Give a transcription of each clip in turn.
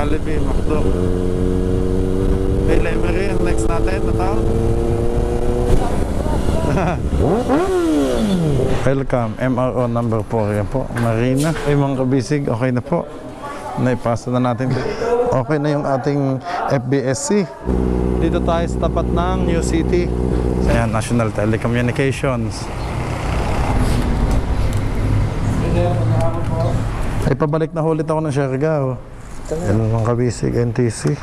Jollibee, McDo. Delivery, ang next natin, ito. Welcome, MRO number 4. Yan po, Marina. Ay mga kabisig, okay na po. Naipasa na natin. Okay na yung ating FBSC. Dito tayo sa tapat ng New City. Ayan, National Telecommunications. Ay, pabalik na ulit ako ng Siargao. Yan mga kabisig, NTC.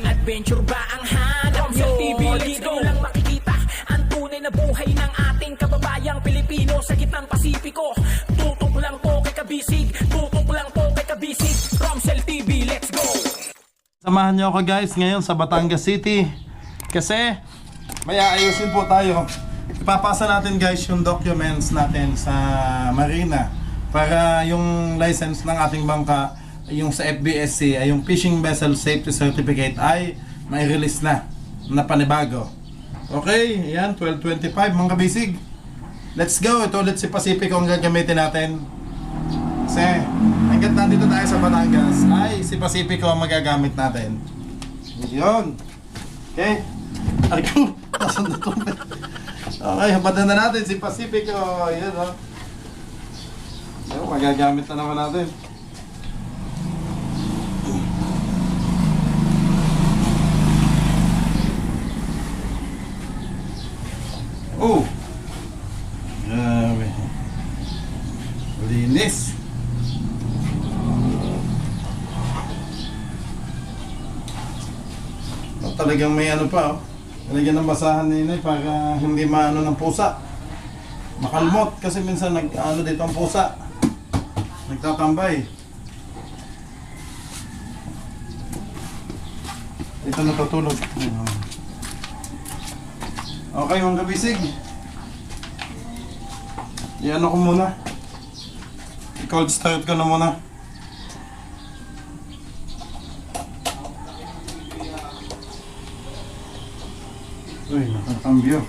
Adventure ba ang hanap nyo? TV dito lang makikita ang tunay na buhay ng ating kababayang Pilipino sa gitnang Pasipiko. Tutok lang po kay Kabisig, tutok lang po kay Kabisig. Romsel TV, let's go! Samahan nyo ako guys ngayon sa Batangas City kasi may aayusin po tayo. Ipapasa natin guys yung documents natin sa Marina para yung license ng ating bangka, yung sa FBSC ay yung Fishing Vessel Safety Certificate ay may release na panibago. Okay, yan 12:25 mga kabisig. Let's go. Ito ulit si Pacifico ang gagamitin natin. Kasi hanggat nandito tayo sa Batangas ay si Pacifico ang magagamit natin. Yun. Okay. Argo. Nasaan na ito? Okay, habatan na natin si Pacifico. Yan o. Yun, magagamit na naman natin. Oh! Grabe. Linis. Oh, talagang may ano pa oh. Talagang ng basahan nila para hindi maano ng pusa. Makalmot kasi minsan nag-ano dito ang pusa. Nagtatambay. Ito natutulog. Okay mga kabisig. Iyan ako muna. I-cold start ko na muna. Uy, nakakambyo.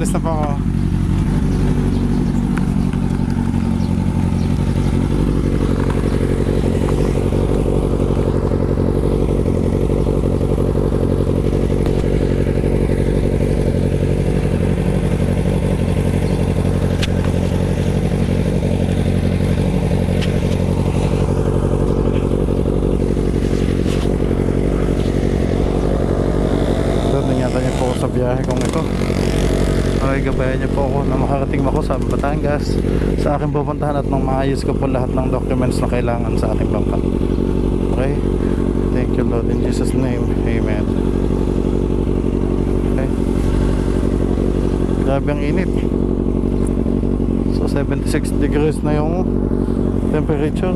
alis na po ako. Ingatan niyo po ako sa biyahe kong ito. Okay, gabayan niyo po ako na makarating ako sa Batangas, sa aking pupuntahan, at nang maayos ko po lahat ng documents na kailangan sa ating bangka. Okay, thank you Lord, in Jesus name, amen. Okay, grabe ang init. So 76 degrees na yung temperature.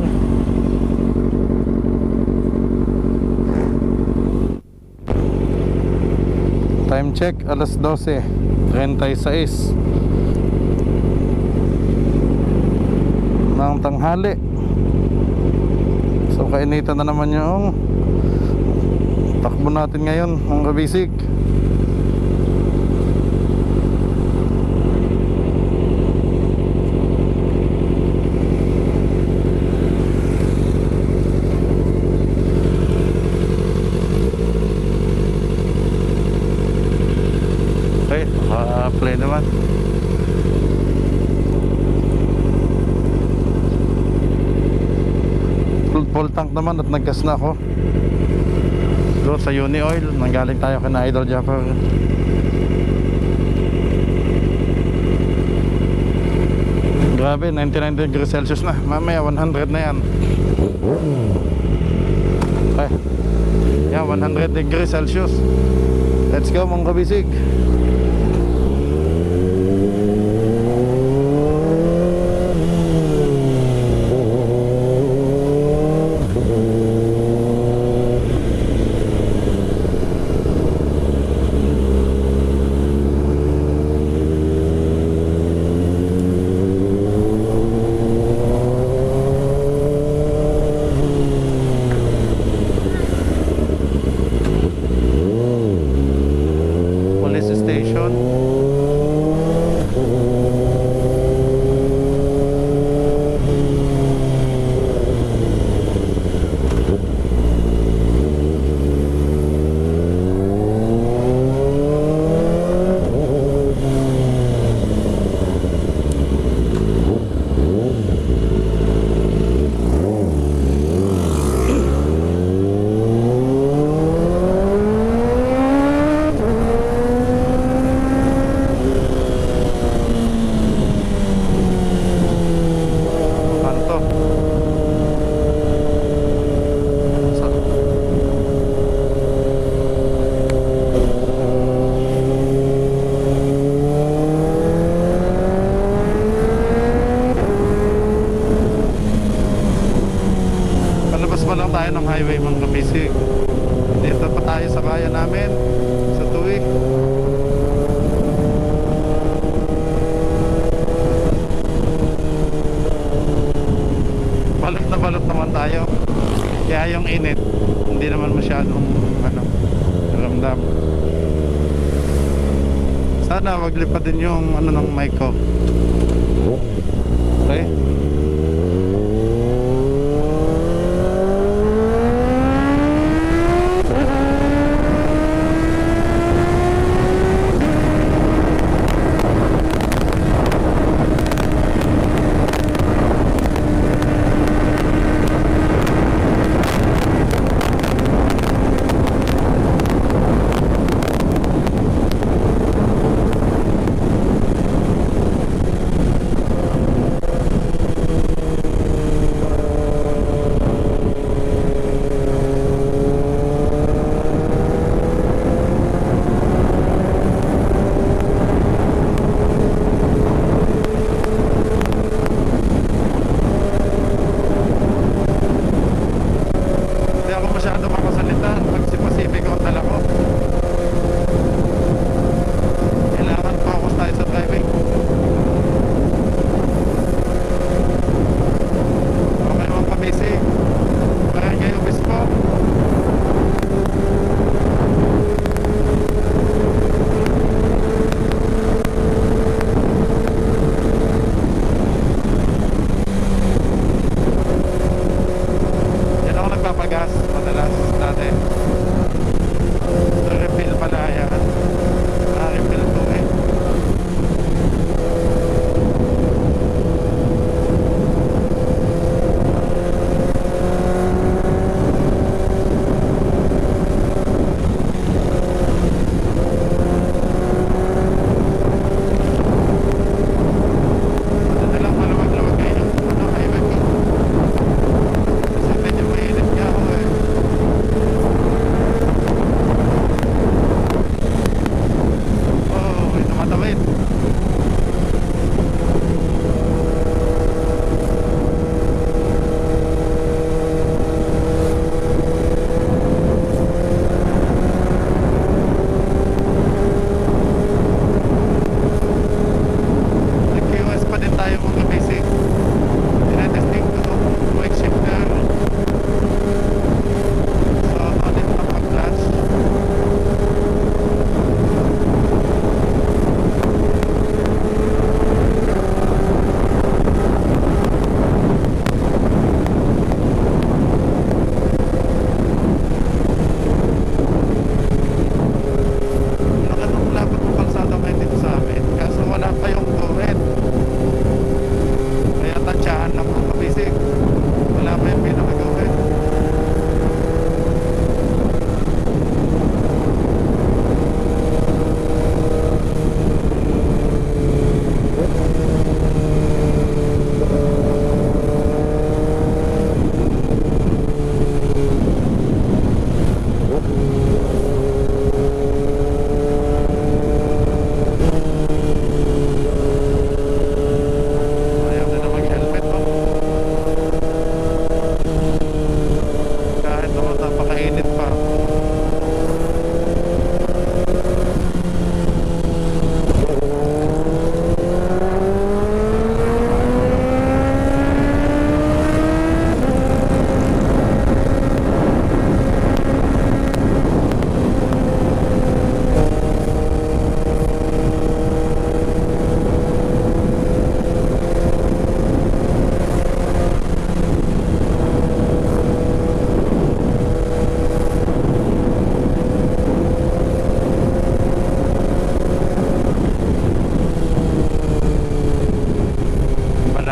Time check, alas 12:36 ng tanghali. So kainitan na naman yung takbo natin ngayon, mga kabisig. Okay, play naman. Full tank naman at naggas na ako doon sa Uni Oil. Nanggaling tayo kina Idol Japper. Grabe, 99 degrees Celsius na. Mamaya 100 na yan. Okay, yan, 100 degrees Celsius. Let's go mga kabisig. Police station. Palabas pa lang tayo ng highway mga kabisig. Dito pa tayo sa bayan namin, sa Tui. Balot na balot naman tayo. Kaya yung init hindi naman masyadong ramdam. Sana wag lipad din yung ng mic ko. Okay.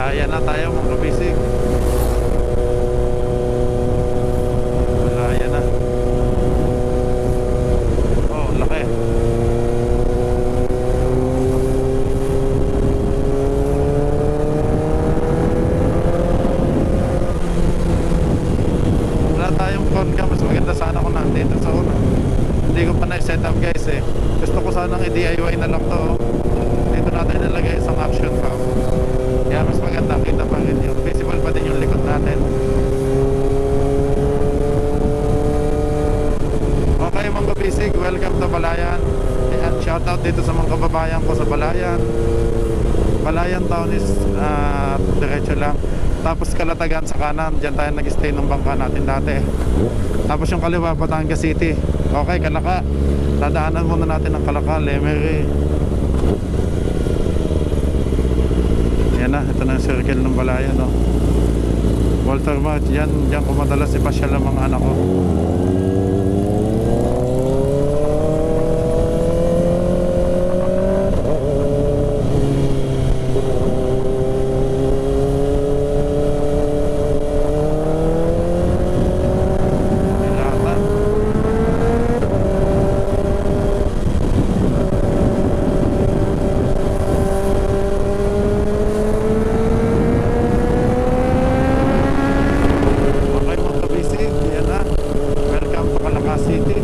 Malaya na tayo mga kabisig. Malaya na. Oh, laki. Wala tayong phone cam. Mas maganda sana kung nandito sa una. Hindi ko pa na-set up guys eh. Gusto ko sanang i-DIY na lang to. Dito natin nalagay isang action cam. Kaya mas maganda, kita pa rin yun. Visible pa din yung likod natin. Okay mga kabisig, welcome to Balayan. Ayan, shoutout dito sa mga kababayan ko sa Balayan. Balayan town is diretso lang. Tapos Kalatagan sa kanan, dyan tayo nag-stay ng bangka natin dati. Tapos yung kaliwa, Batangas City. Okay, Kalaka. Dadaanan muna natin ang Kalaka, Lemery. Yan na, ito na yung circle ng Balayan, no? Walter Mart, yan ko madalas ipasyal ang mga anak ko. Ilatan. Okay mga kabisig, yan na. Welcome to Calacas City.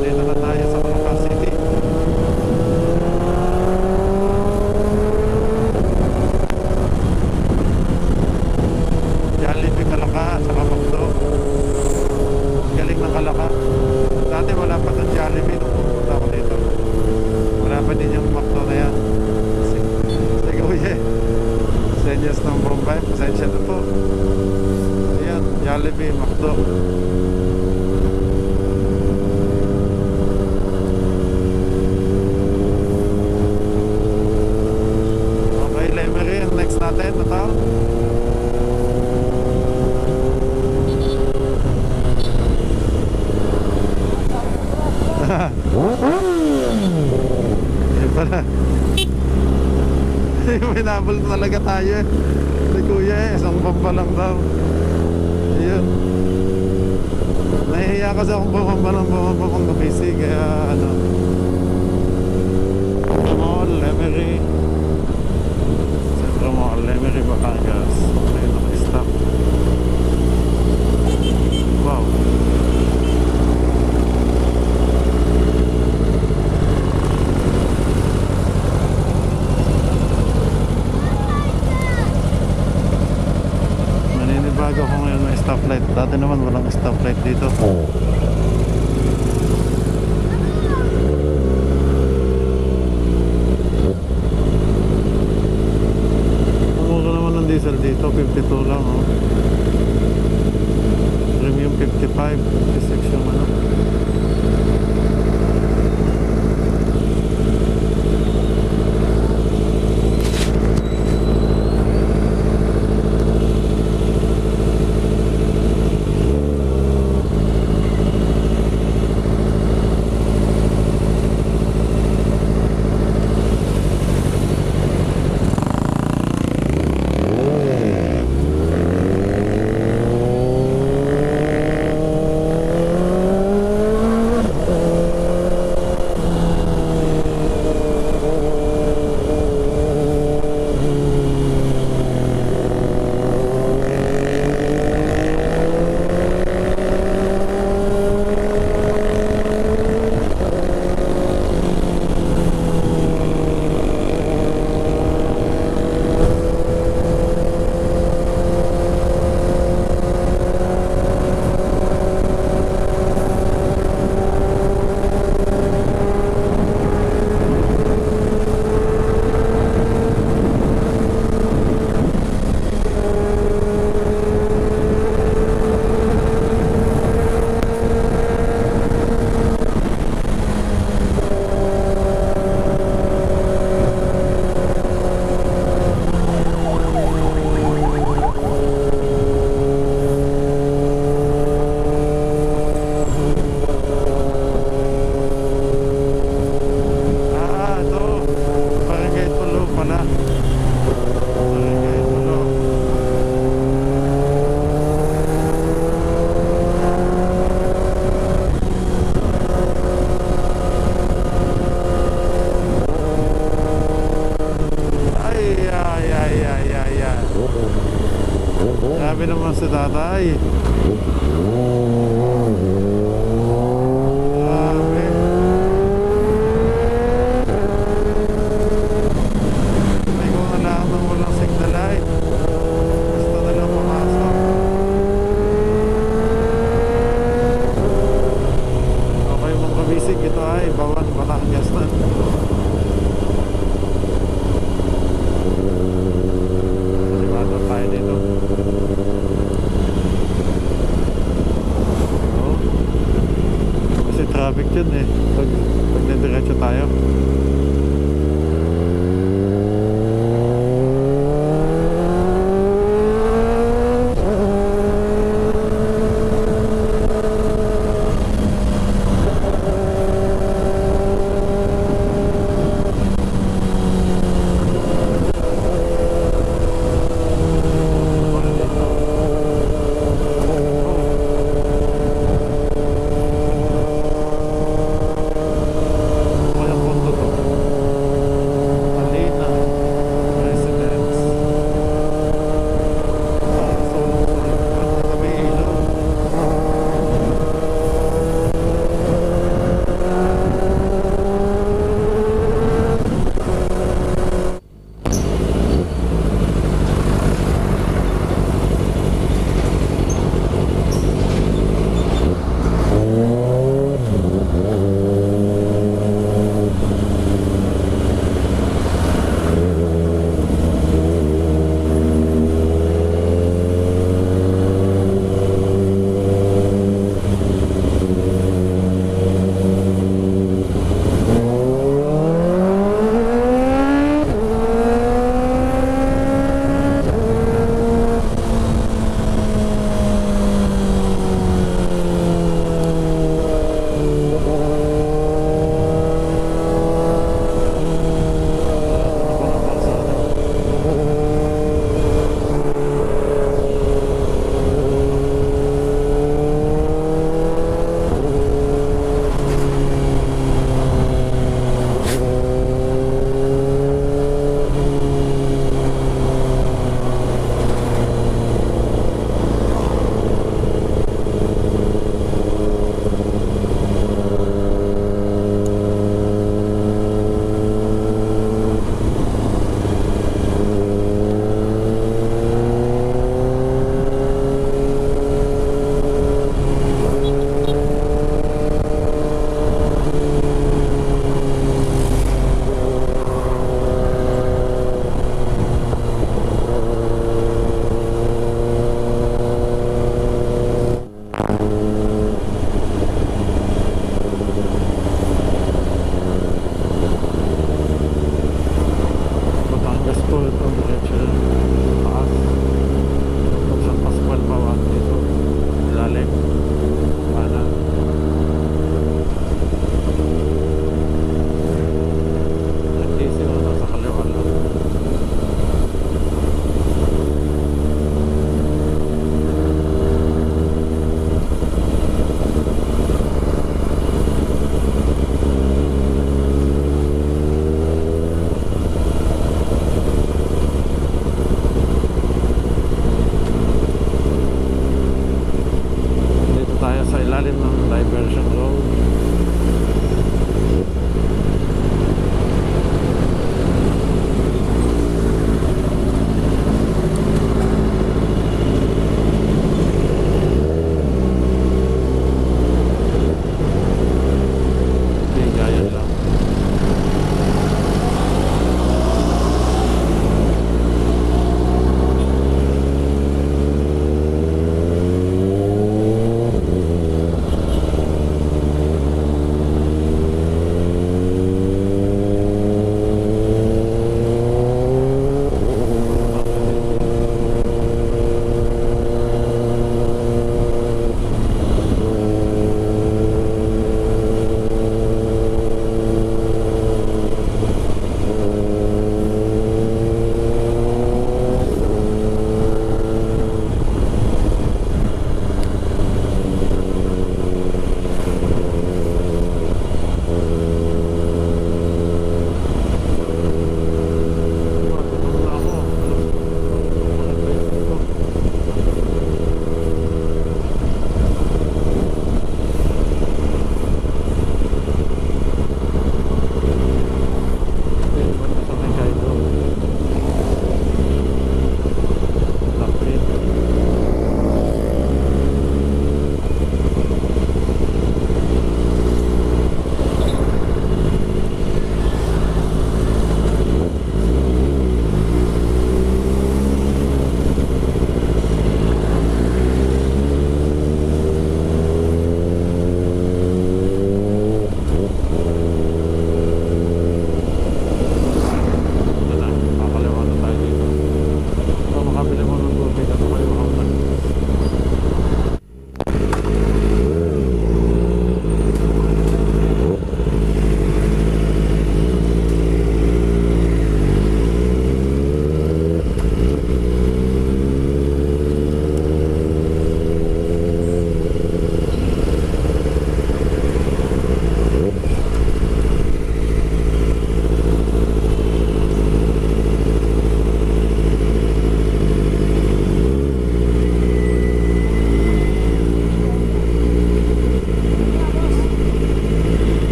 Dito na tayo sa Calacas City. Jollibee Calacas at saka Macdo. Galing ng Calacas. Dati wala pa ng Jollibee nung pupunta ako dito. Wala pa din yung Macdo na yan. Sige uye. Senyas ng Bombay. Pasensya na po. Ayan, Jollibee, Macdo. Okay, Lemery, ang next natin, Natal. Yan pala. May nabol talaga tayo eh. Si kuya eh, isang bomba lang daw. Ayun. Nahihiya kasi akong bumamba pang kabisi. Kaya ano, Centro Mall, Lemery. Centro Mall, Lemery, Batangas. Ayun, naka-stop. Wow. Maninibago ko ngayon may stoplight. Dati naman walang stoplight dito. Mura naman ng diesel dito, 52 lang oh. Premium 55, 56 yung ano. pala. naman si tatay. Grabe. May kung alam na walang signal light. Gusto na lang pumasok. Okay mga kabisig, ito ay Bawan, Batangas na. Tayo dito.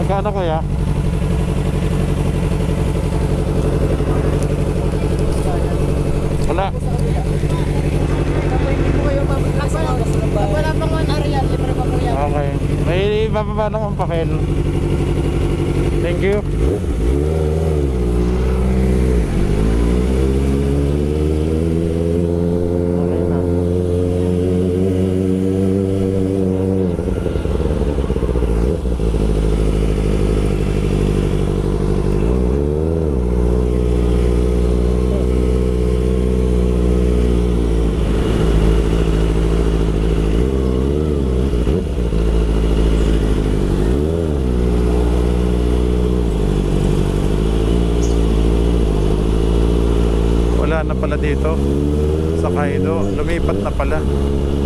Magkano kuya? Wala. Wala pang 1 hour yan, libre pa po yan. Okay. May bababa lang ang pakil. Thank you. Okay na. Wala na pala dito sa Kaido. Lumipat na pala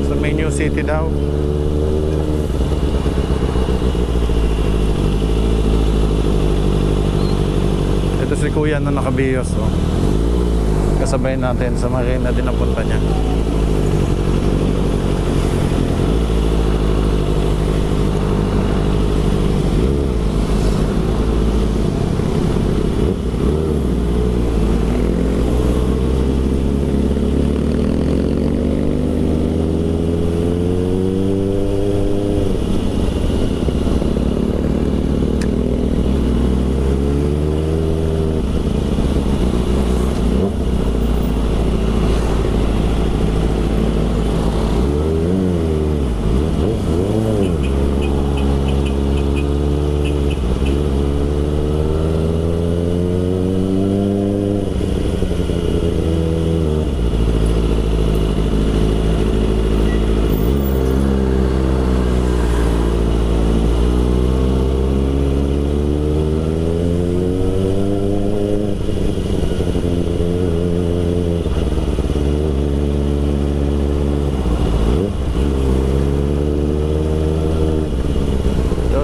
sa may New City daw. Ito si kuya na nakabiyos, oh. Kasabay natin sa Marina din ang punta niya.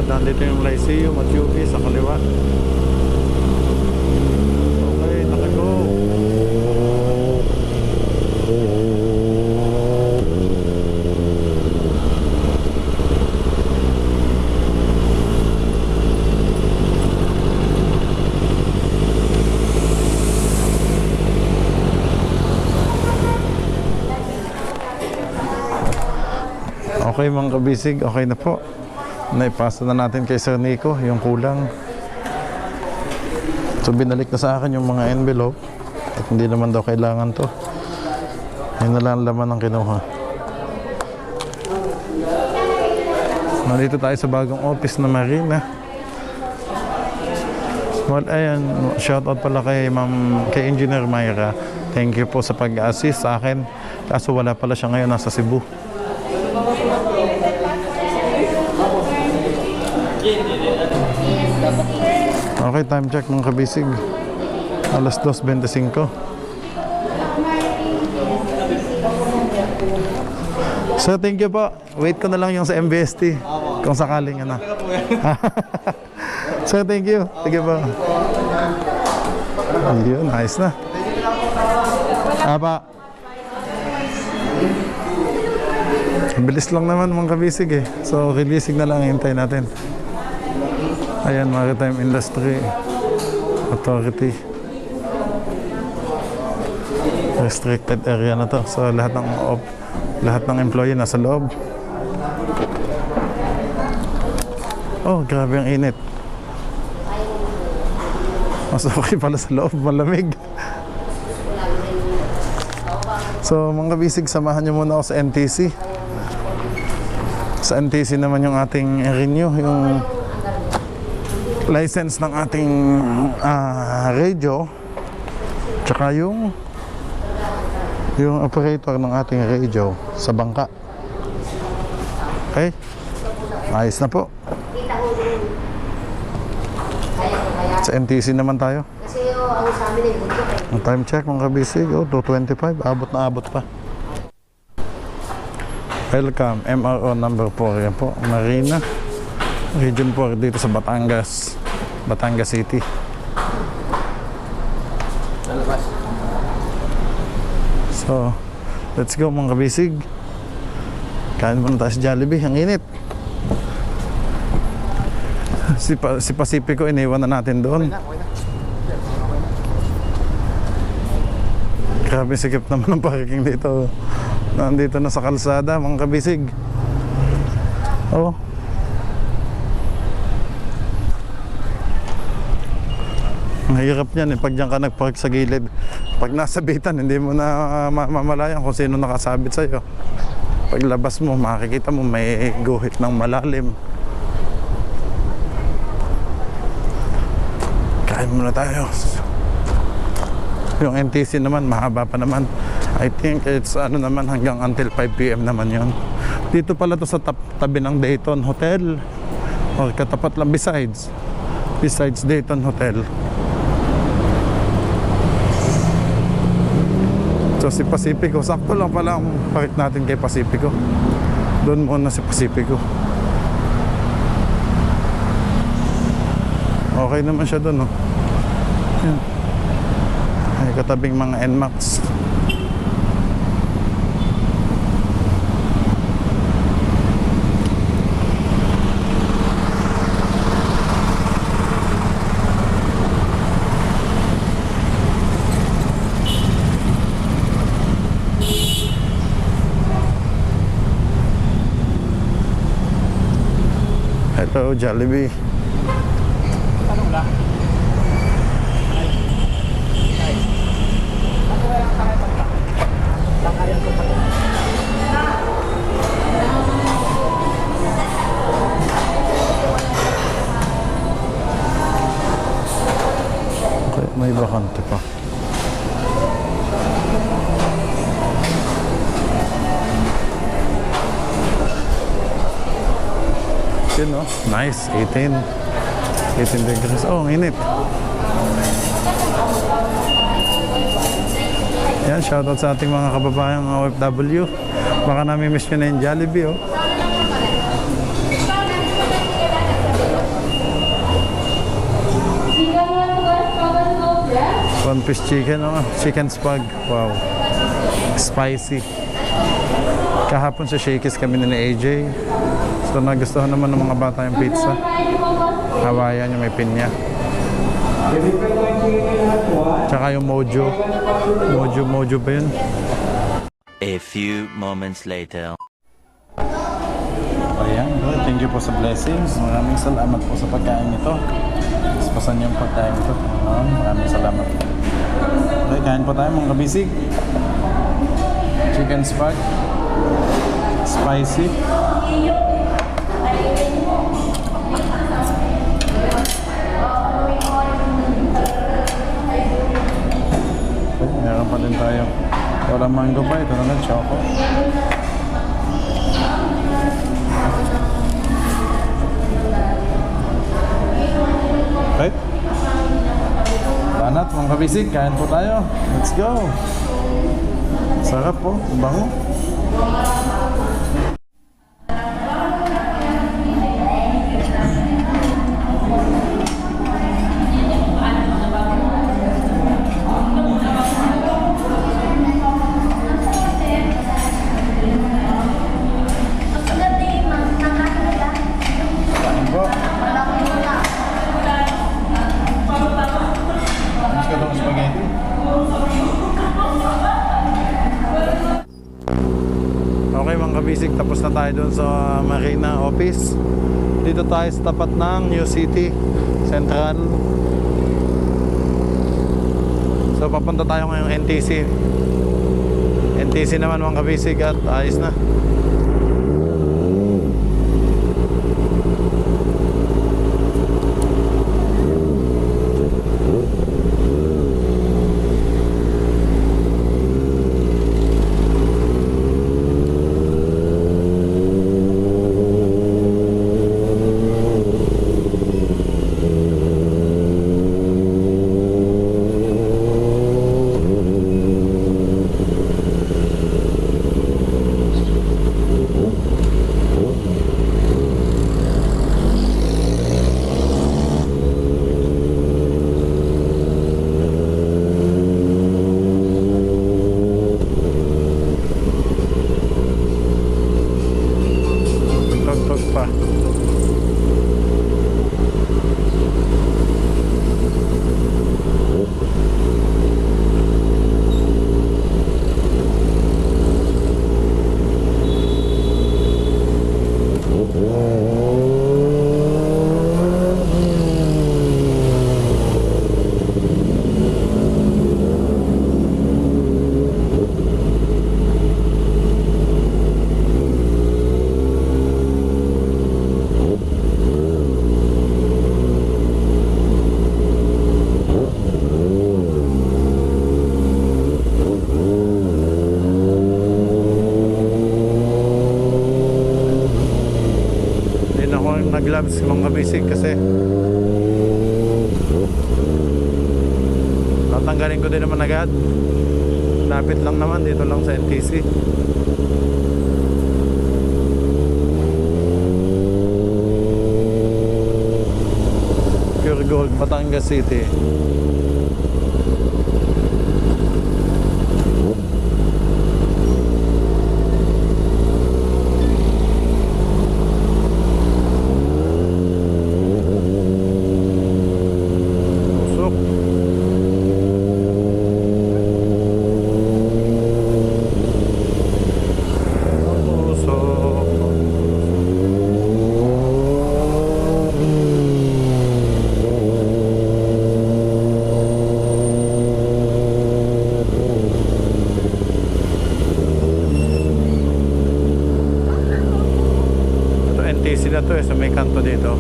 Nandito yung Lyceum at UP sa kaliwa. Okay, nakago. Okay mga kabisig, okay na po. Naipasa na natin kay Sir Nico yung kulang. So binalik na sa akin yung mga envelope at hindi naman daw kailangan to. Yun na lang ang laman ng kinuha. Nandito tayo sa bagong office na Marina. Well, ayan, shout out pala kay kay Engineer Myra. Thank you po sa pag-assist sa akin. Kaso wala pala siya ngayon, nasa Cebu. Okay, time check mga kabisig. Alas 2:25. So thank you po. Wait ko na lang yung sa MBST. Kung sakaling ano. So thank you. Sige po. Ayun, nice na. Apa. Bilis lang naman mga kabisig eh. So releasing na lang hintay natin. Ayan, Maritime Industry Authority. Restricted area na to. So lahat ng employee nasa loob. Oh, grabe ang init. Mas okay pala sa loob, malamig. So mga kabisig, samahan nyo muna ako sa NTC. Sa NTC naman yung ating renew, yung license ng ating radio, tsaka yung operator ng ating radio sa bangka. Okay? Ayos na po. Sa NTC naman tayo. Kasi ang sa amin ay bundok eh. Ang time check mga kabisig, 2:25, abot na abot pa. Welcome, MRO number 4, yan po, Marina Region 4 dito sa Batangas City. So, let's go mga kabisig. Kain muna tayo sa Jollibee, ang init. Si Pacifico, iniwan na natin doon. Grabe sikip naman ng parking dito. Nandito na sa kalsada, mga kabisig. Oh. Ang hirap niyan pag diyan ka nagpark sa gilid. Pag nasa bitan, hindi mo na mamalayan kung sino nakasabit sa'yo. Paglabas mo, makikita mo may guhit ng malalim. Kain muna tayo. Yung NTC naman, mahaba pa naman. I think it's ano naman hanggang until 5 PM naman yon. Dito pala to sa tabi ng Dayton Hotel. O katapat lang besides Dayton Hotel. So si Pacifico, sakto lang pala ang park natin kay Pacifico. Doon muna si Pacifico. Okay naman siya doon, no? Yan. Ay, katabing mga NMAX. Hello, Jollibee. Okay, may bakante pa. Yun, no? Nice. 18 degrees. Oh, ang init. Yan, shoutout sa ating mga kababayang OFW. Baka nami-miss nyo na yung Jollibee, oh. One piece chicken, oh. Chicken spag. Wow. Spicy. Kahapon sa Shakey's kami ni AJ. So nagustuhan naman ng mga bata yung pizza. Hawaiian yung may pinya. Tsaka yung Mojo. Mojo ba yun? A few moments later. Ayan, thank you po sa blessings. Maraming salamat po sa pagkain nito. Ispasan yung pagkain nito. Maraming salamat. Okay, kain po tayo mga kabisig. Chicken spag. Spicy. Meron pa din tayo. Walang mango pa. Ito naman, choco. Right? Banat, mga kabisig. Kain po tayo. Let's go. Sarap po. Bango. Okay mga kabisig, tapos na tayo doon sa Marina office. Dito tayo sa tapat ng New City Central. So papunta tayo ngayong NTC. NTC naman mga kabisig at ayos na. gloves mga kabisig kasi tatanggalin ko din naman agad. Lapit lang naman, dito lang sa NTC. Pure Gold, Batangas City. Usok. NTC na to sa may kanto dito.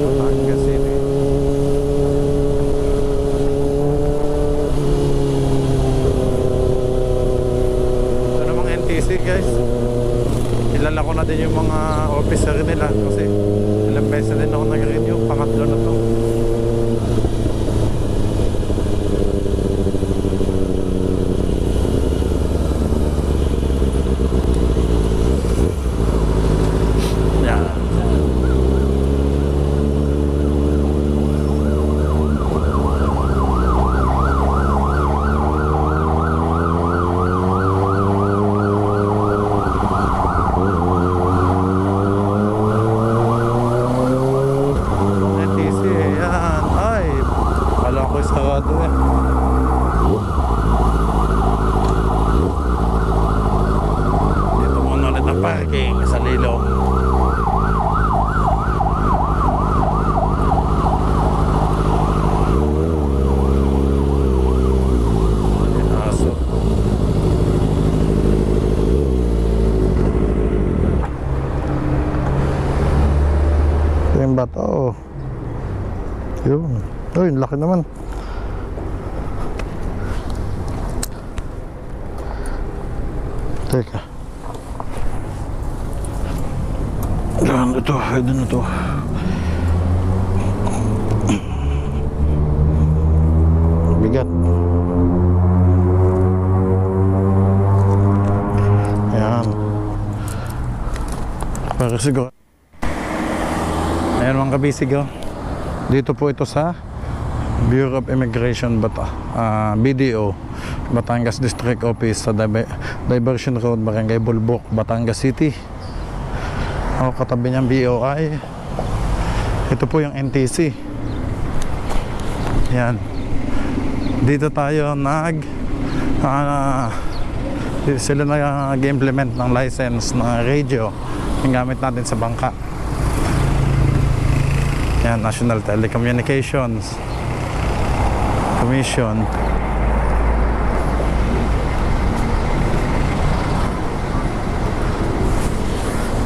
Batangas City. Ito namang NTC guys. Kilala ko na din yung mga officer nila kasi ilang beses din ako nag-renew. Pangatlo na to. Sarado eh. Dito muna ulit ang parking sa Lilong. Aso. Ito yung bata oh. Yun. Oh, yung laki naman. Teka. Ano ito? Pwede na ito. Bigat. Ayan. Para siguro. Ayan mga kabisig oh. Dito po ito sa Bureau of Immigration BDO Batangas District Office sa Diversion Road, Barangay Bulbok, Batangas City. O katabi niyang BOI. Ito po yung NTC. Yan. Dito tayo sila nag-implement ng license na radio yung gamit natin sa bangka. Yan, National Telecommunications Commission.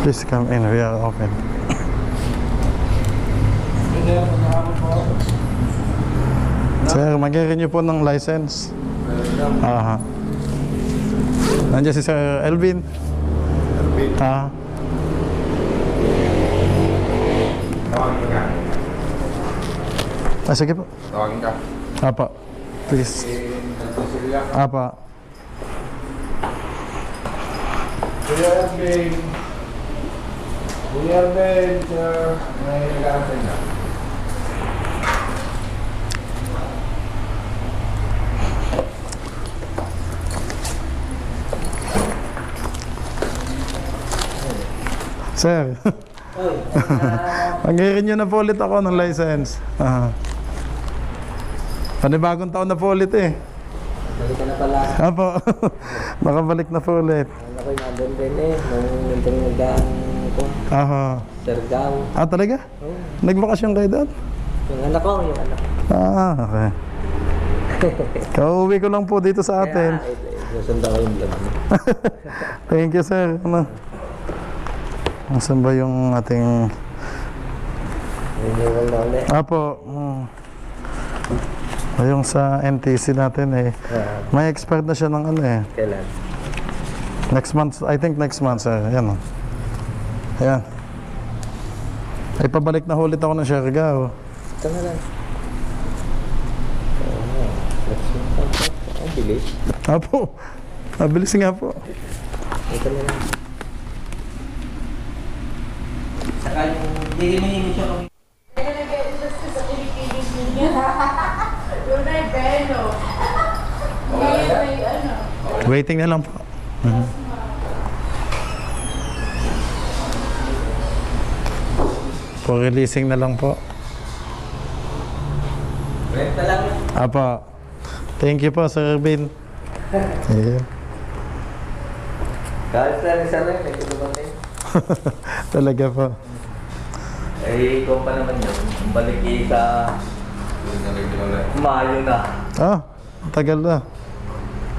Please come in, we are open. Sir, mag-renew po ng license. Aha. Nandiyan si Sir Elvin. Ah. Sige po. Tawagin ka. Apa. Please. Apa. Kuya Ben, sir. May nag-aantay na. Sir. Mag-renew na po ulit ako ng license. Panibagong taon na po ulit eh. Balik ka na pala. Apo, nakabalik na po ulit. Ano ko yung nandun din eh. Nung nandun nagdaan ko. Aha. Surigao. Ah, talaga? Oo. Nagbakasyon kayo doon? Yung anak ko. Okay. Kauwi ko lang po dito sa atin. Susunda ko yung vlog mo. Thank you, sir. Ano? Saan ba yung ating... Renewal na ulit. Apo. Yung sa NTC natin eh. May expert na siya ng ano eh. Kailan? Next month, I think next month, sir. Ayan o. Ayan. Ay, pabalik na ulit ako ng Siargao. Ito na lang. Next month. Ang bilis. Apo. Mabilis nga po. Ito na lang. Saka yung hindi may siya kami. Waiting na lang po. Mhm. For releasing na lang po. Rent na lang. Apo. Thank you po, Sir Ervin. Ayan. Kahit na rin sa rin, may tulungan din. Talaga po. Eh, ikaw pa naman yun. Balik sa... Mayo na. Ah, tagal na.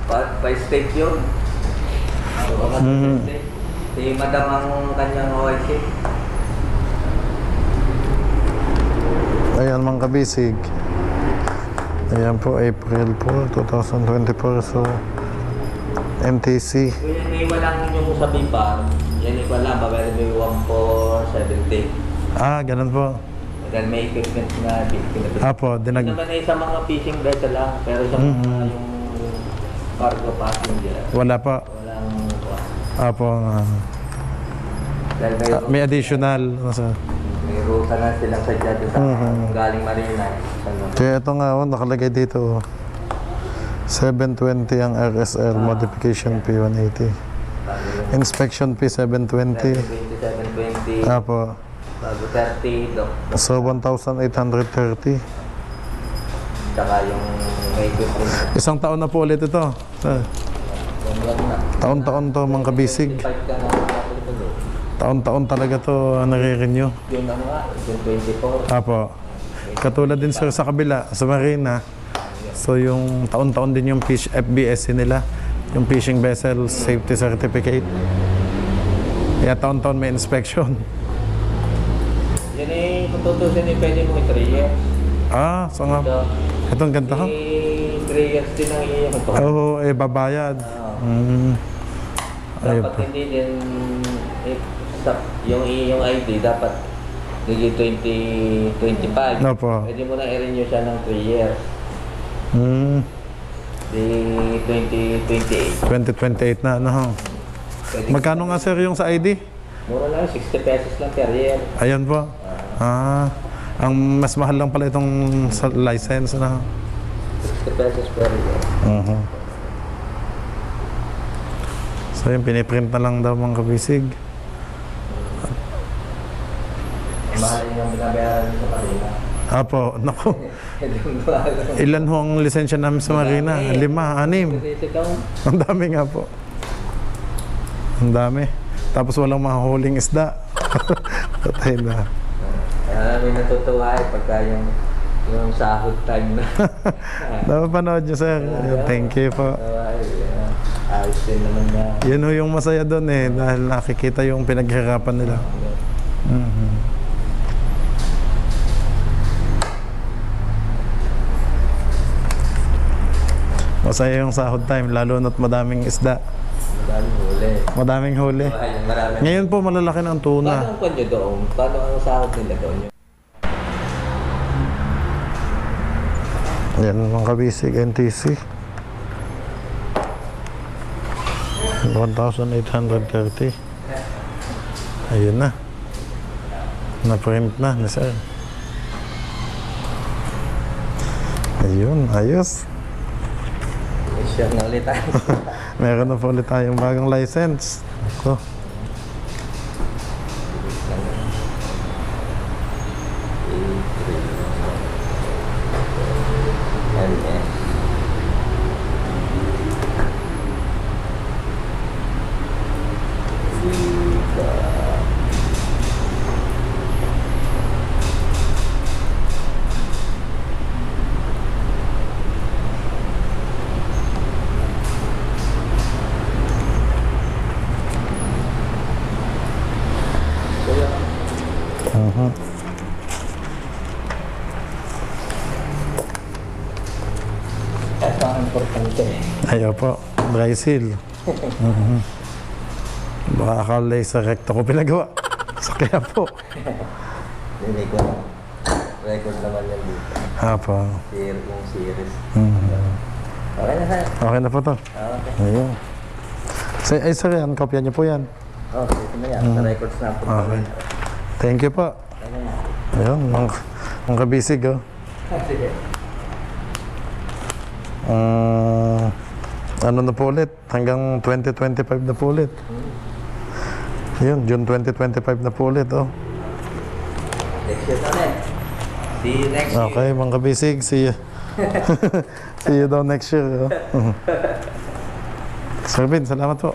Pa-state yun. Si Madam ang kanyang OIC. Ayan mga kabisig. Ayan po, April 4, 2024. So, MTC. Kung yan ay walang yung sa BIPAR, yan ay wala, babayaran mo yung 1,470. Ah, ganun po. Dahil may equipment na pinapit. Apo, Hindi naman ay sa mga fishing vessel lang, pero sa mga yung cargo passenger, wala pa. walang... Apo, Dahil may additional. may ruta na silang sadya doon sa galing Marina. Kaya ito nga, nakalagay dito. 720 ang RSR modification fee 180. Inspection fee 720. 720, Apo. bago 30, So 1,830. saka yung may equipment. Isang taon na po ulit ito. Yan na. Taon-taon to mga kabisig. 25 ka na ulit. Taon-taon talaga to nare-renew. Yung ano nga, yung 24. Apo. Katulad din sir sa kabila, sa Marina. So yung taon-taon din yung FBSC nila. Yung Fishing Vessel Safety Certificate. Kaya taon-taon may inspection. Yan eh, kung tutusin eh, pwede mo 3 years. Ah, so nga. Itong ganda ha? Eh, 3 years din ang iyong ito. Oo, eh babayad. Ayun Dapat po. hindi din, eh, yung ID dapat hindi 2025. No po. Pwede mo na i-renew siya ng 3 years. Di 2028. 2028 na, ano ho? Pwede. Magkano nga sir yung sa ID? Mura lang, 60 pesos lang per year. Ayan po. Ah, ang mas mahal lang pala itong sa license na. 60 pesos per year. So yun, piniprint na lang daw mga kabisig. Mahal yung binabayaran sa Marina. Apo, naku. Ilan ho ang lisensya namin sa Marina? 5, 6. Kasi ikaw, Ang dami nga po. Ang dami. Tapos walang mahuhuling isda. Patay na. kaya namin natutuwa eh pagka yung sahod time na. Napapanood nyo sir. Thank you po. Ayos din naman na. Yun ho yung masaya doon eh. Dahil nakikita yung pinaghirapan nila. Masaya yung sahod time. Lalo na't madaming isda. Madaming huli. Madaming huli. Marami. Ngayon po malalaki ng Paano tuna. ang kanyo doon? Paano ang sahod nila doon? Yan mga kabisig, NTC. 1,830. Ayun na. Na-print na ni sir. Ayun, ayos. Share na ulit tayo. Meron na po ulit tayong bagong license. Ako. Ito ang importante. Ayaw po, dry seal. Baka akala sa recto ko pinagawa. So kaya po. Hindi ko record naman yan dito. Apo. Yung series. Okay na, sir. Okay na po to. Okay. Ayun. Ay sir, yan, kopya niyo po yan. Oh, ito na yan. Sa-records na po. Okay. Thank you po. Ayun, ang kabisig oh. Sige. Ano na po ulit? Hanggang 2025 na po ulit. Yun, June 2025 na po ulit oh. Next year na. See you next year. Okay, mga kabisig, see you. See you daw next year. Oh. Sir Vin, salamat po.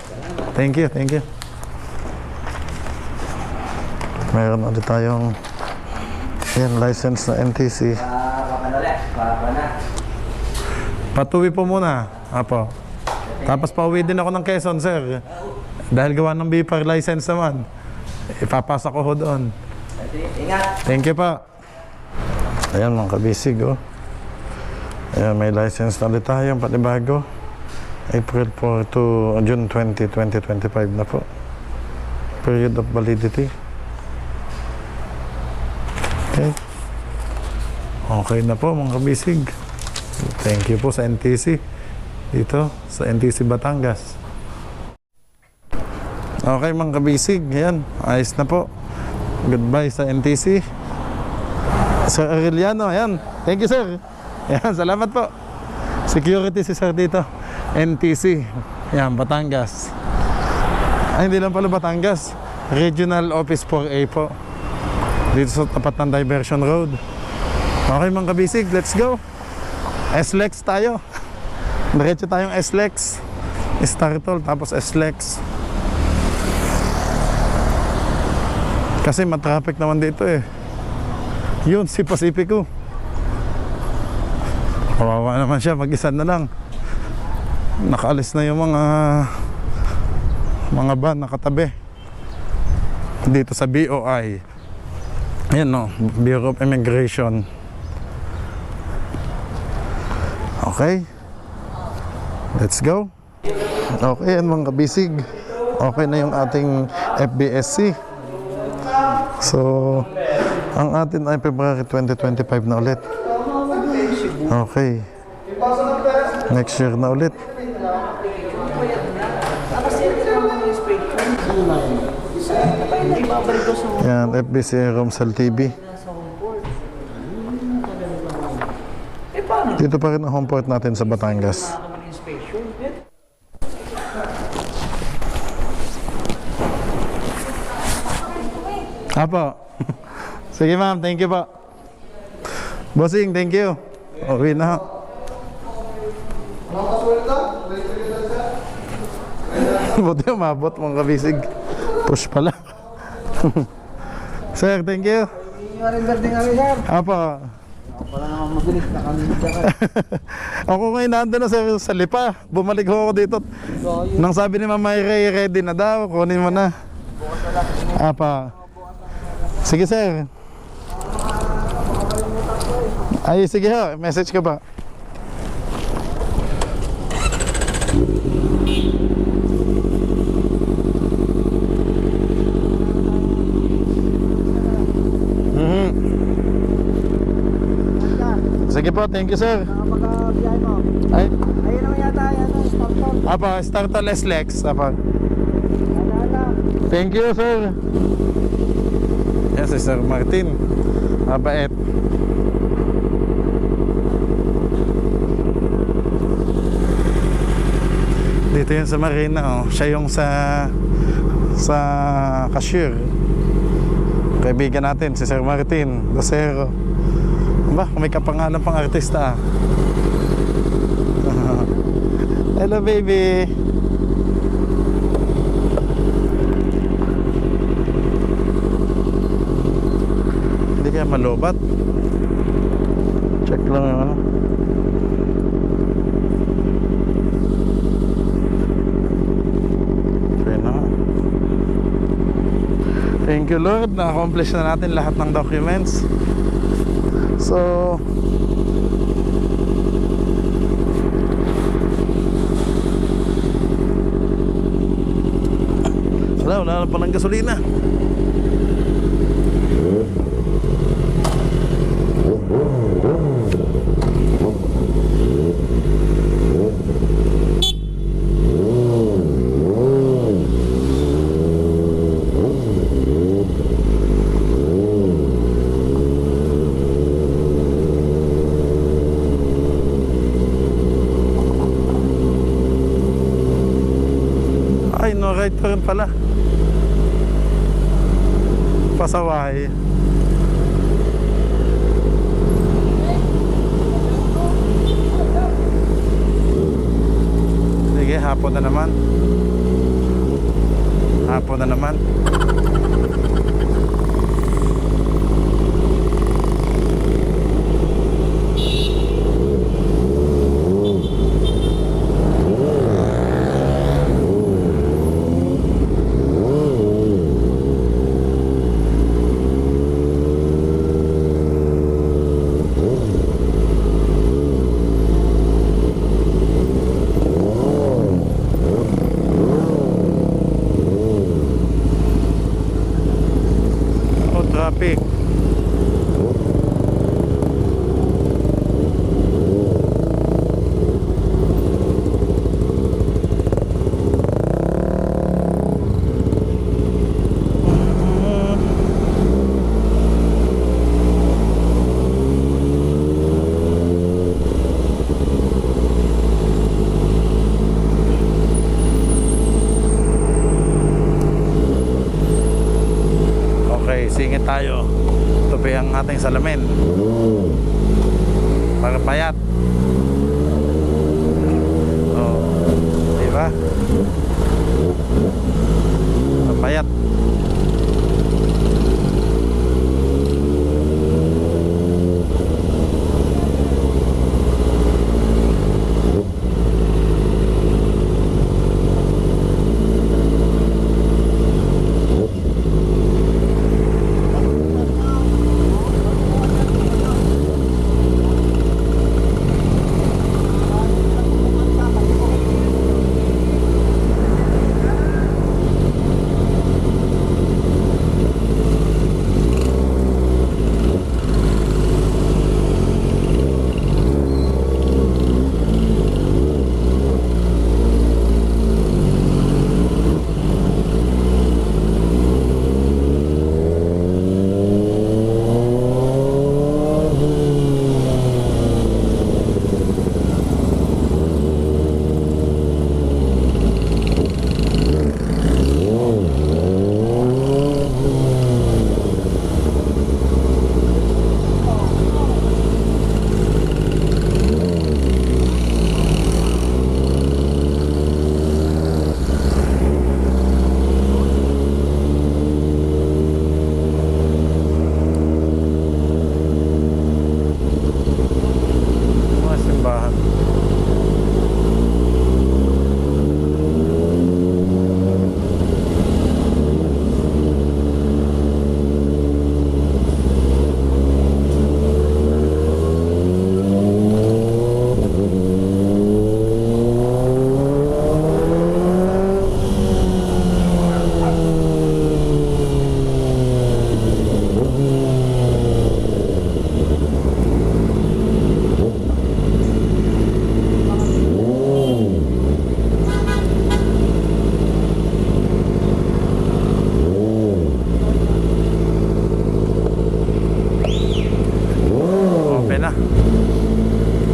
Thank you, thank you. Meron ulit tayong license na NTC. Baka na ulit. Baka na. Patuwi po muna. Apo. Tapos pauwi din ako ng Quezon, sir. Dahil gawa ng BPAR license naman. Ipapasa ko ho doon. Ingat. Thank you pa. Ayan mga kabisig oh. Ayan, may license na ulit tayo, panibago. April 4 to June 20, 2025 na po. Period of validity. Okay. Okay na po mga kabisig. Thank you po sa NTC. Dito sa NTC Batangas. Okay mga kabisig. Ayan, ayos na po. Goodbye sa NTC. Sir Aureliano, ayan. Thank you, sir. Ayan, salamat po. Security si sir dito. NTC. Ayan, Batangas. Ay, hindi lang pala Batangas. Regional Office 4A po. Dito sa tapat ng Diversion Road. Okay mga kabisig, let's go. SLEX tayo. Diretso tayong SLEX. Startol, tapos SLEX. Kasi matraffic naman dito eh. Yun, si Pacifico. Kawawa naman siya, mag-isa na lang. Nakaalis na yung mga van nakatabi. Dito sa BOI. Ayan no, Bureau of Immigration. Okay. Let's go. Okay, yan mga kabisig. Okay na yung ating FBSC. So, ang atin ay February 2025 na ulit. Okay. Next year na ulit. Yan, FBC Romsal TV. Dito pa rin ang home port natin sa Batangas. Apo. Sige ma'am, thank you po. Bossing, thank you. Uwi na. Buti umabot mga kabisig. Push pala. Sir, thank you. Apo. Wala namang mabilis na kami dyan. Ako ngayon nandun na sa Lipa. Bumalik ho ako dito. Nang sabi ni Mama Ray, ready na daw. Kunin mo na. Apa. Sige sir. Ay, sige ho. Message ka ba? Sige po, thank you sir. Napaka-biyahe mo. Ay, Ayun naman yata, startol. apa, Startol SLEX. Apa. Alala. Thank you sir. Yes, si Sir Martin. Mabait. Dito yun sa Marina, oh. Siya yung sa cashier. Kaibigan natin, si Sir Martin Dosero. Ba, may kapangalan pang artista. Hello baby. malubat. Check lang yung ano. Okay na. Thank you Lord, na-accomplish na natin lahat ng documents. So wala na pa ng gasolina. Ay, no right turn pala. Pasaway. Sige, hapon na naman. Hapon na naman. Traffic. Singit tayo. Tupi ang ating salamin para payat. Oh, diba? Payat.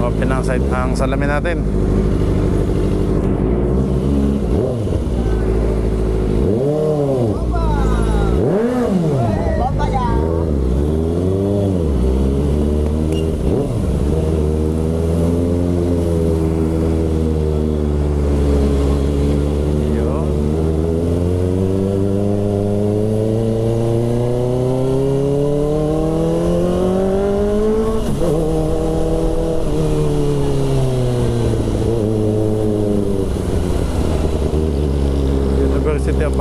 Open ang side ang salamin natin. Yun.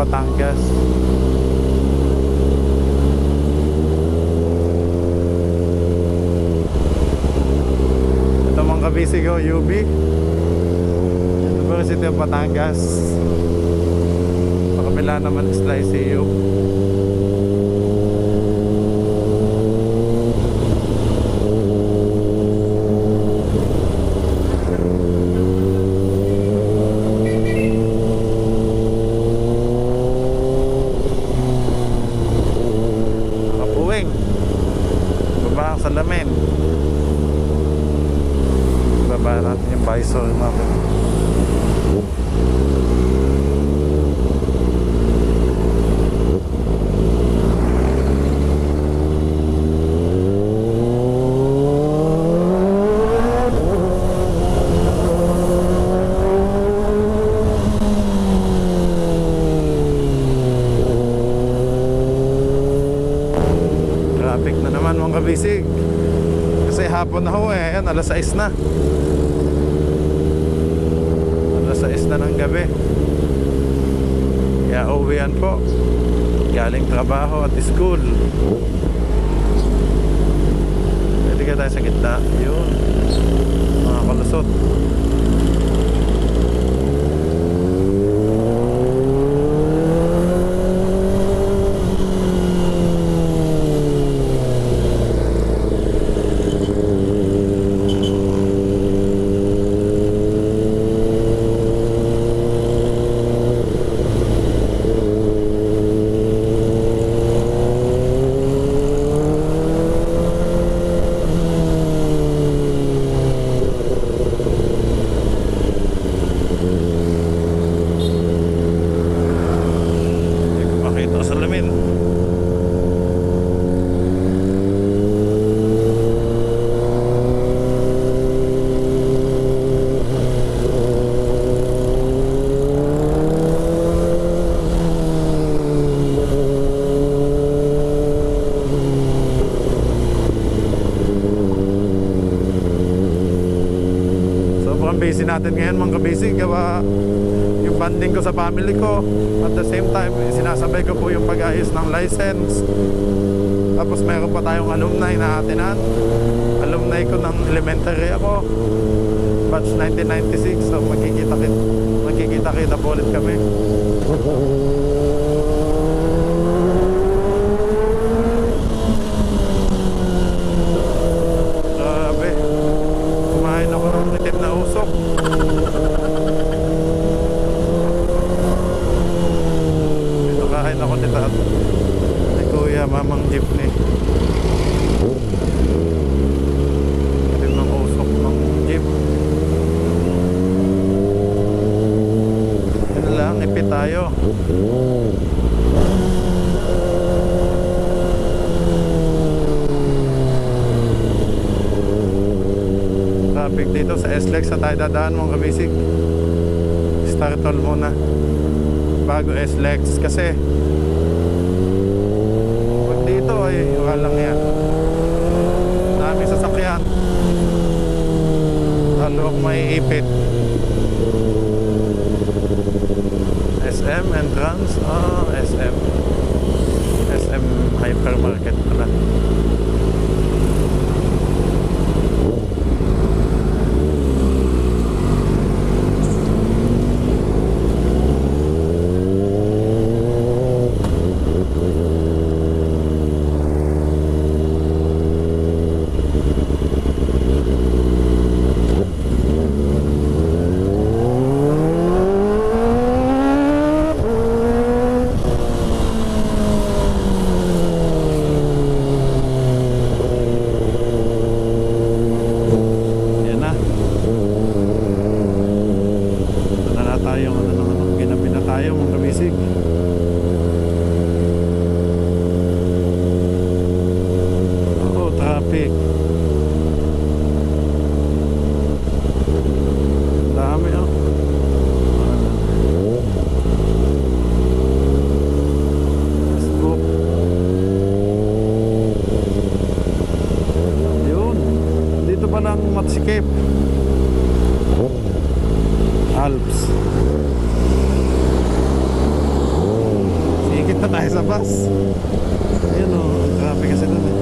Batangas. Ito mga kabisi ko, UB University of Batangas. Sa kabila naman is ICU. Kapuwing. Baba ang salamin. Baba natin yung visor natin. Traffic na naman mga kabisig. Kasi hapon na ho eh. Ayan, alas 6 na. Alas 6 na ng gabi. Kaya uwian po. Galing trabaho at school. Pwede ka tayo sa gitna. Yun. Mga kalusot. Makita sa salamin. Sobrang busy natin ngayon mga kabisi. Gawa yung banding ko sa family ko. At the same time, sinasabay ko po yung pag-ayos ng license. Tapos meron pa tayong alumni na atinan. Alumni ko ng elementary ako. Batch 1996. So magkikita-kita po ulit kami. Grabe. Kumain ako ng itim na usok. Kain ako nito at ni Kuya Mamang Jeepney. Rin ng usok ng jeep. Yun lang, ipit tayo. Traffic dito sa SLEX sa tayo dadaan mga kabisig. Start all muna bago SLEX kasi pag dito ay walang yan, daming sasakyan, lalo akong maiipit. SM entrance, SM hypermarket pala. traffic. Dami oh. Facebook. Yun. Dito pa lang Matsikip. Alps. na tayo sa bus. Ayun o, grabe kasi doon eh.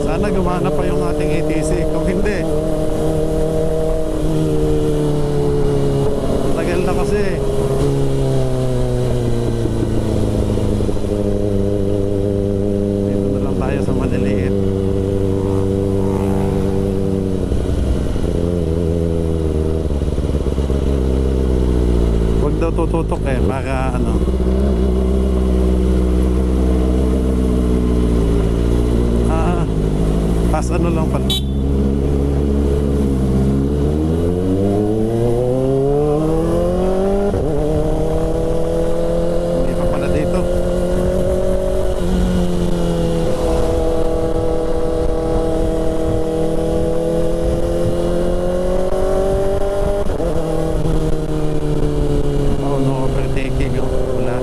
Sana gumana pa yung ating ATC. Kung hindi, tagal na kasi. Dito na lang tayo sa maliliit. Huwag daw tututok eh, para ano. Pas ano lang pala. Hindi pa pala dito. Oh, no overtaking yung wala.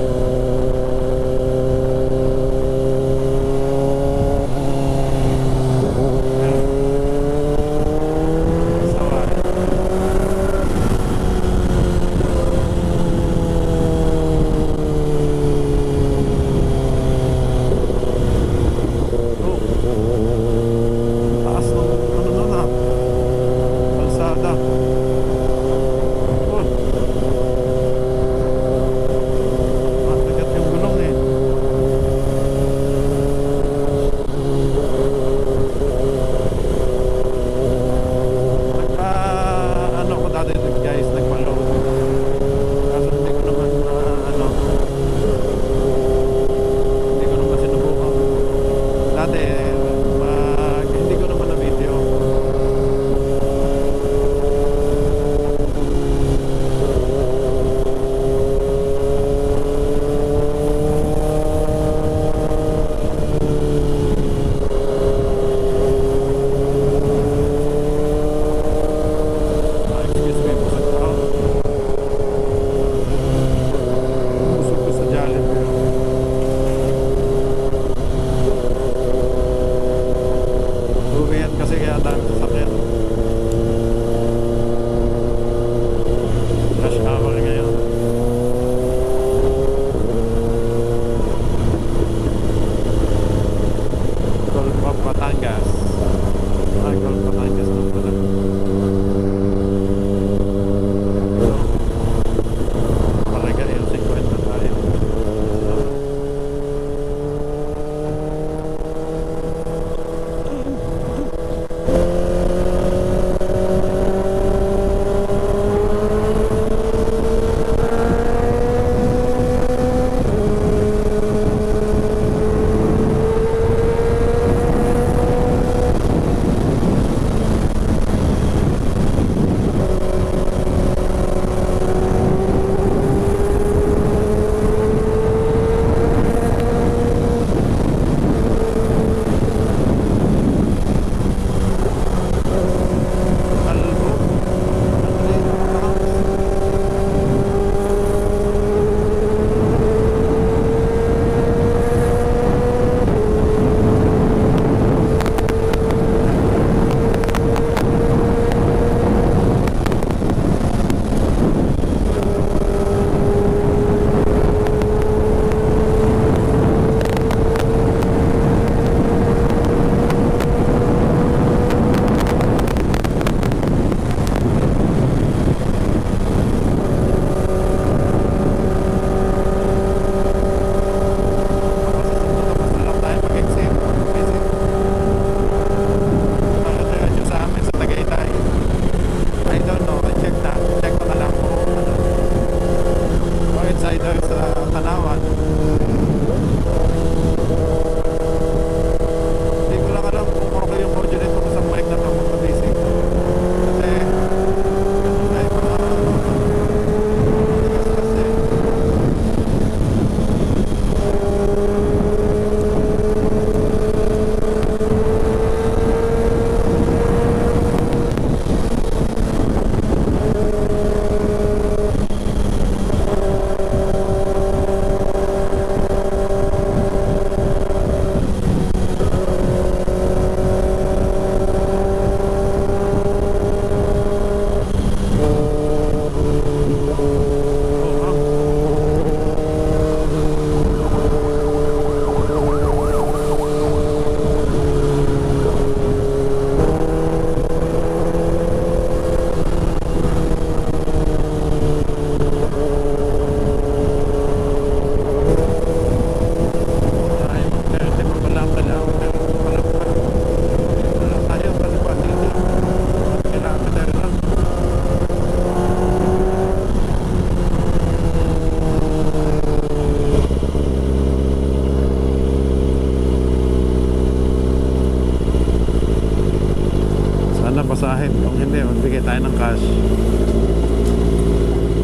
cash.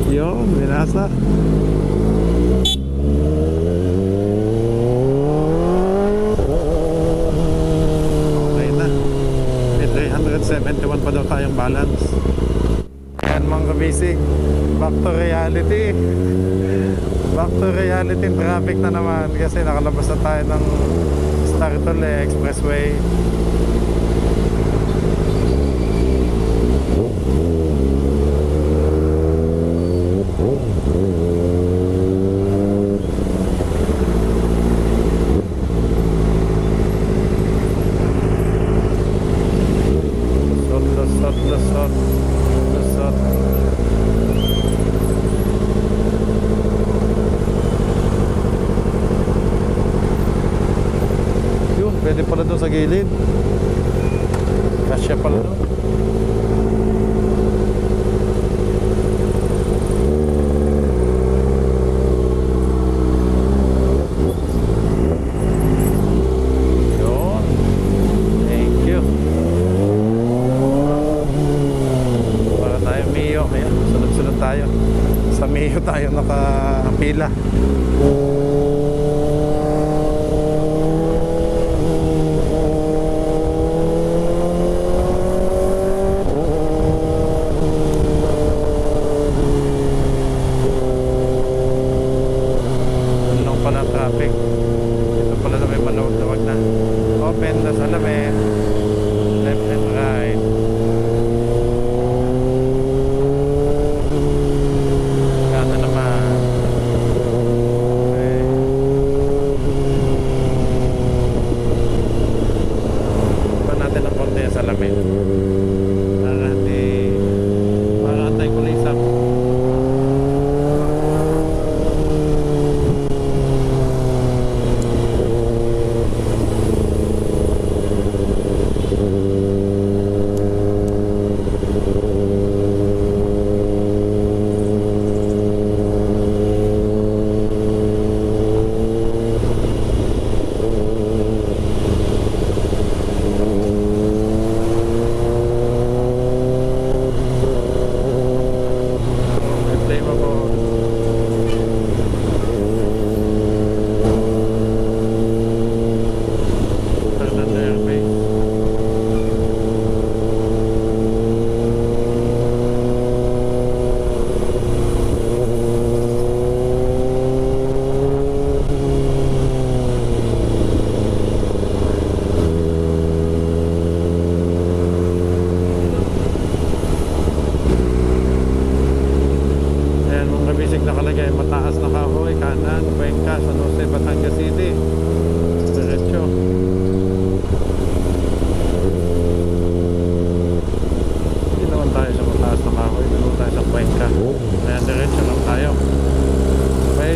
Yun, binasa. Okay na. May 371 pa daw tayong balance. Yan mga kabisig, back to reality. Back to reality, traffic na naman kasi nakalabas na tayo ng Startole Expressway. Lusot. Yun, pwede pala doon sa gilid. Kasya pala doon. Yun. Thank you. Para tayo Mio. Ayan, sunod-sunod tayo. Sa Mio tayo nakapila. Anong pala traffic? Ito pala na may maluwag na. Open na sa lamin. Left and right. Gana naman. Okay. Pa natin ang konti sa lamin. Para hindi para antay-kulisap. Play mo po. Fernando Airbase. Ayan mga kabisig, nakalagay mataas na kahoy, kanan, Cuenca, San Jose, Batangas City. Diretso. Hindi naman tayo sa mataas na kahoy, naman tayo sa Cuenca. Ayan, diretso lang tayo. Okay.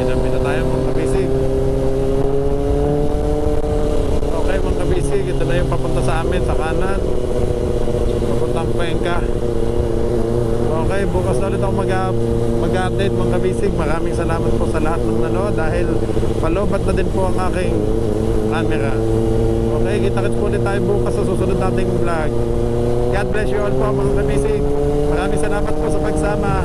Pinamina tayo mga kabisig. Okay mga kabisig, ito na yung papunta sa amin sa kanan. Papuntang Cuenca. Okay, bukas na ulit ako mag-update mga kabisig. Maraming salamat po sa lahat ng nanood dahil palobat na din po ang aking camera. Okay, kita-kits po ulit tayo bukas sa susunod nating vlog. God bless you all po mga kabisig. Maraming salamat po sa pagsama.